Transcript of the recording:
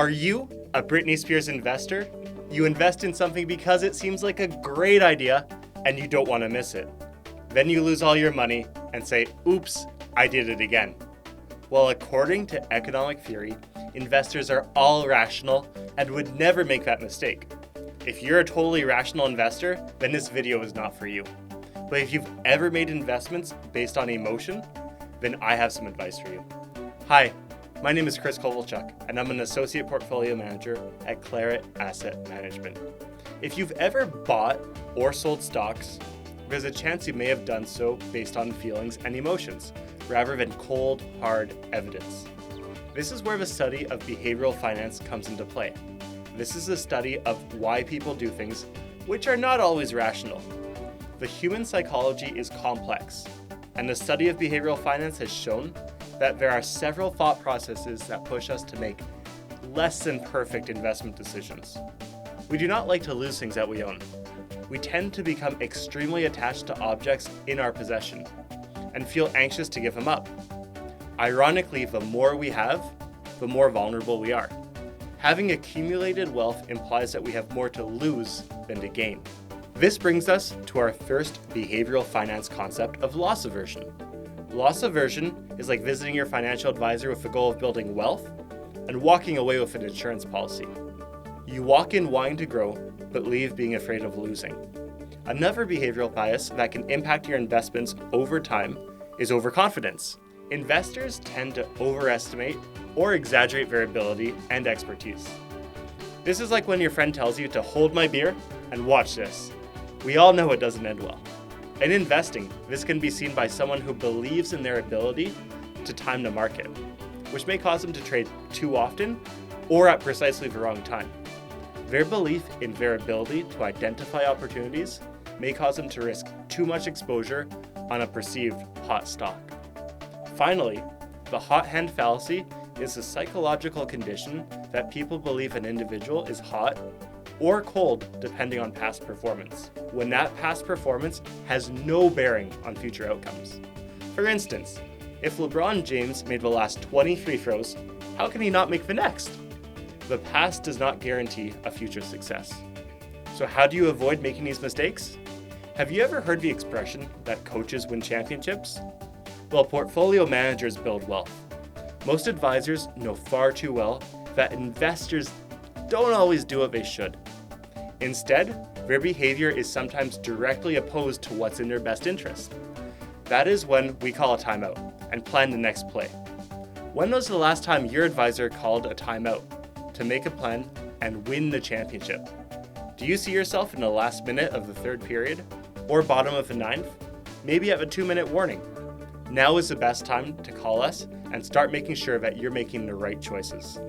Are you a Britney Spears investor? You invest in something because it seems like a great idea and you don't want to miss it. Then you lose all your money and say, oops, I did it again. Well, according to economic theory, investors are all rational and would never make that mistake. If you're a totally rational investor, then this video is not for you. But if you've ever made investments based on emotion, then I have some advice for you. Hi, my name is Kovalchuk, and I'm an associate portfolio manager at Claret Asset Management. If you've ever bought or sold stocks, there's a chance you may have done so based on feelings and emotions, rather than cold, hard evidence. This is where the study of behavioral finance comes into play. This is a study of why people do things which are not always rational. The human psychology is complex, and the study of behavioral finance has shown that there are several thought processes that push us to make less than perfect investment decisions. We do not like to lose things that we own. We tend to become extremely attached to objects in our possession and feel anxious to give them up. Ironically, the more we have, the more vulnerable we are. Having accumulated wealth implies that we have more to lose than to gain. This brings us to our first behavioral finance concept of loss aversion. Loss aversion is like visiting your financial advisor with the goal of building wealth and walking away with an insurance policy. You walk in wanting to grow, but leave being afraid of losing. Another behavioral bias that can impact your investments over time is overconfidence. Investors tend to overestimate or exaggerate their ability and expertise. This is like when your friend tells you to hold my beer and watch this. We all know it doesn't end well. In investing, this can be seen by someone who believes in their ability to time the market, which may cause them to trade too often or at precisely the wrong time. Their belief in their ability to identify opportunities may cause them to risk too much exposure on a perceived hot stock. Finally, the hot hand fallacy is a psychological condition that people believe an individual is hot or cold depending on past performance, when that past performance has no bearing on future outcomes. For instance, if LeBron James made the last 20 free throws, how can he not make the next? The past does not guarantee a future success. So how do you avoid making these mistakes? Have you ever heard the expression that coaches win championships? Well, portfolio managers build wealth. Most advisors know far too well that investors don't always do what they should. Instead, their behavior is sometimes directly opposed to what's in their best interest. That is when we call a timeout and plan the next play. When was the last time your advisor called a timeout to make a plan and win the championship? Do you see yourself in the last minute of the third period or bottom of the ninth? Maybe at the 2-minute warning. Now is the best time to call us and start making sure that you're making the right choices.